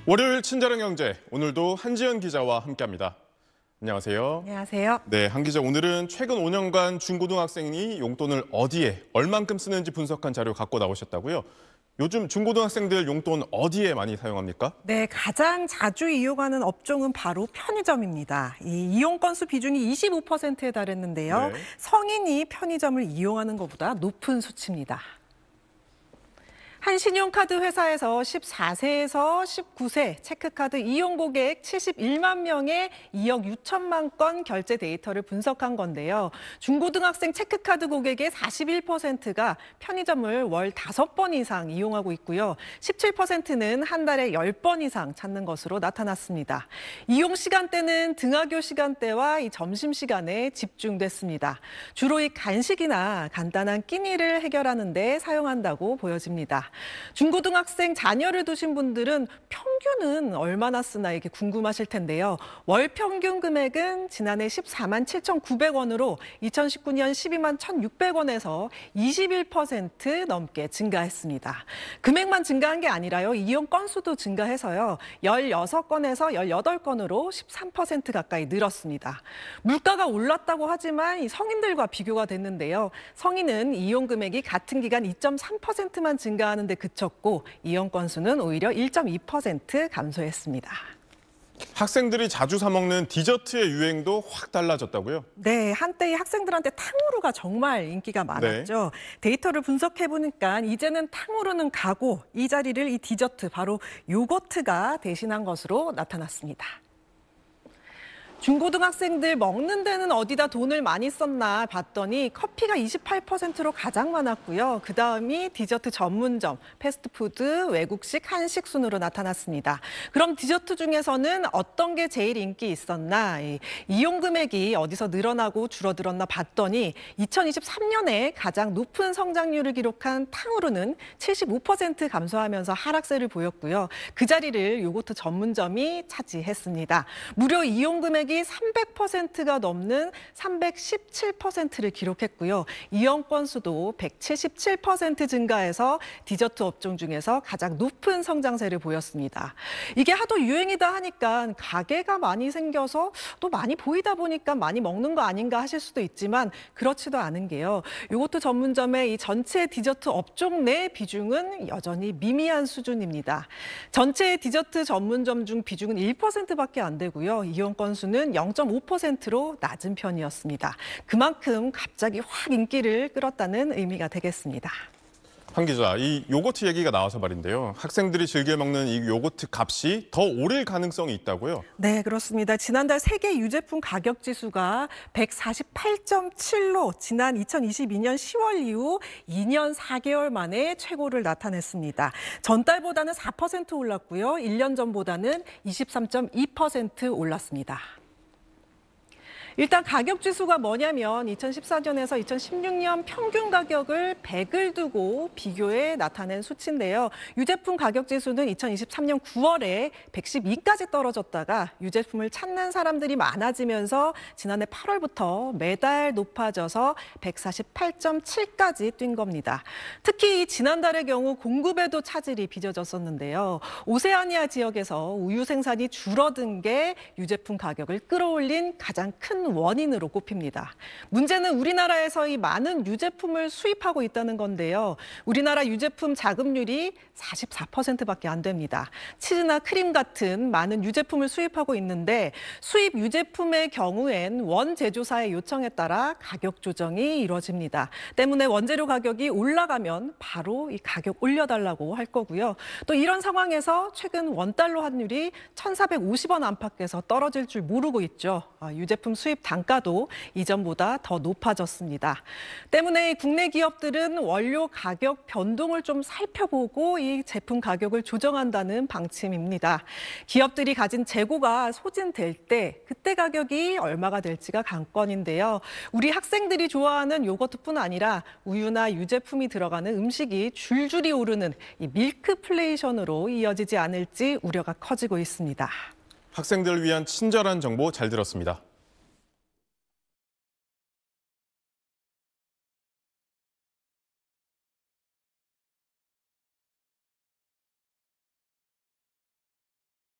월요일 친절한 경제, 오늘도 한지연 기자와 함께합니다. 안녕하세요. 안녕하세요. 네, 한 기자, 오늘은 최근 5년간 중고등학생이 용돈을 어디에 얼만큼 쓰는지 분석한 자료 갖고 나오셨다고요? 요즘 중고등학생들 용돈 어디에 많이 사용합니까? 네, 가장 자주 이용하는 업종은 바로 편의점입니다. 이 이용 건수 비중이 25%에 달했는데요. 네. 성인이 편의점을 이용하는 것보다 높은 수치입니다. 한 신용카드 회사에서 14세에서 19세 체크카드 이용 고객 71만 명의 2억 6천만 건 결제 데이터를 분석한 건데요. 중고등학생 체크카드 고객의 41%가 편의점을 월 5번 이상 이용하고 있고요. 17%는 한 달에 10번 이상 찾는 것으로 나타났습니다. 이용 시간대는 등하교 시간대와 이 점심시간에 집중됐습니다. 주로 이 간식이나 간단한 끼니를 해결하는 데 사용한다고 보여집니다. 중고등학생 자녀를 두신 분들은 평균은 얼마나 쓰나 이게 궁금하실 텐데요. 월 평균 금액은 지난해 14만 7,900원으로 2019년 12만 1,600원에서 21% 넘게 증가했습니다. 금액만 증가한 게 아니라요. 이용 건수도 증가해서요. 16건에서 18건으로 13% 가까이 늘었습니다. 물가가 올랐다고 하지만 이 성인들과 비교가 됐는데요. 성인은 이용 금액이 같은 기간 2.3%만 증가하는 데 그쳤고 이용 건수는 오히려 1.2% 감소했습니다. 학생들이 자주 사 먹는 디저트의 유행도 확 달라졌다고요? 네, 한때 학생들한테 탕후루가 정말 인기가 많았죠. 데이터를 분석해보니까 이제는 탕후루는 가고 이 자리를 이 디저트, 바로 요거트가 대신한 것으로 나타났습니다. 중고등학생들 먹는 데는 어디다 돈을 많이 썼나 봤더니 커피가 28%로 가장 많았고요. 그다음이 디저트 전문점, 패스트푸드, 외국식, 한식 순으로 나타났습니다. 그럼 디저트 중에서는 어떤 게 제일 인기 있었나? 이용 금액이 어디서 늘어나고 줄어들었나 봤더니 2023년에 가장 높은 성장률을 기록한 탕후루는 75% 감소하면서 하락세를 보였고요. 그 자리를 요거트 전문점이 차지했습니다. 무려 이용 금액 300%가 넘는 317%를 기록했고요. 이용 건수도 177% 증가해서 디저트 업종 중에서 가장 높은 성장세를 보였습니다. 이게 하도 유행이다 하니까 가게가 많이 생겨서 또 많이 보이다 보니까 많이 먹는 거 아닌가 하실 수도 있지만 그렇지도 않은 게요. 요거트 전문점의 이 전체 디저트 업종 내 비중은 여전히 미미한 수준입니다. 전체 디저트 전문점 중 비중은 1%밖에 안 되고요. 이용 건수는 0.5%로 낮은 편이었습니다. 그만큼 갑자기 확 인기를 끌었다는 의미가 되겠습니다. 한 기자, 이 요거트 얘기가 나와서 말인데요. 학생들이 즐겨 먹는 이 요거트 값이 더 오를 가능성이 있다고요? 네, 그렇습니다. 지난달 세계 유제품 가격 지수가 148.7로 지난 2022년 10월 이후 2년 4개월 만에 최고를 나타냈습니다. 전달보다는 4% 올랐고요. 1년 전보다는 23.2% 올랐습니다. 일단 가격 지수가 뭐냐면 2014년에서 2016년 평균 가격을 100을 두고 비교해 나타낸 수치인데요. 유제품 가격 지수는 2023년 9월에 112까지 떨어졌다가 유제품을 찾는 사람들이 많아지면서 지난해 8월부터 매달 높아져서 148.7까지 뛴 겁니다. 특히 지난달의 경우 공급에도 차질이 빚어졌었는데요. 오세아니아 지역에서 우유 생산이 줄어든 게 유제품 가격을 끌어올린 가장 큰 원인으로 꼽힙니다. 문제는 우리나라에서 이 많은 유제품을 수입하고 있다는 건데요. 우리나라 유제품 자급률이 44%밖에 안 됩니다. 치즈나 크림 같은 많은 유제품을 수입하고 있는데 수입 유제품의 경우엔 원제조사의 요청에 따라 가격 조정이 이루어집니다. 때문에 원재료 가격이 올라가면 바로 이 가격 올려달라고 할 거고요. 또 이런 상황에서 최근 원달러 환율이 1,450원 안팎에서 떨어질 줄 모르고 있죠. 유제품 수입 단가도 이전보다 더 높아졌습니다. 때문에 국내 기업들은 원료 가격 변동을 좀 살펴보고 이 제품 가격을 조정한다는 방침입니다. 기업들이 가진 재고가 소진될 때 그때 가격이 얼마가 될지가 관건인데요. 우리 학생들이 좋아하는 요거트뿐 아니라 우유나 유제품이 들어가는 음식이 줄줄이 오르는 이 밀크플레이션으로 이어지지 않을지 우려가 커지고 있습니다. 학생들을 위한 친절한 정보 잘 들었습니다.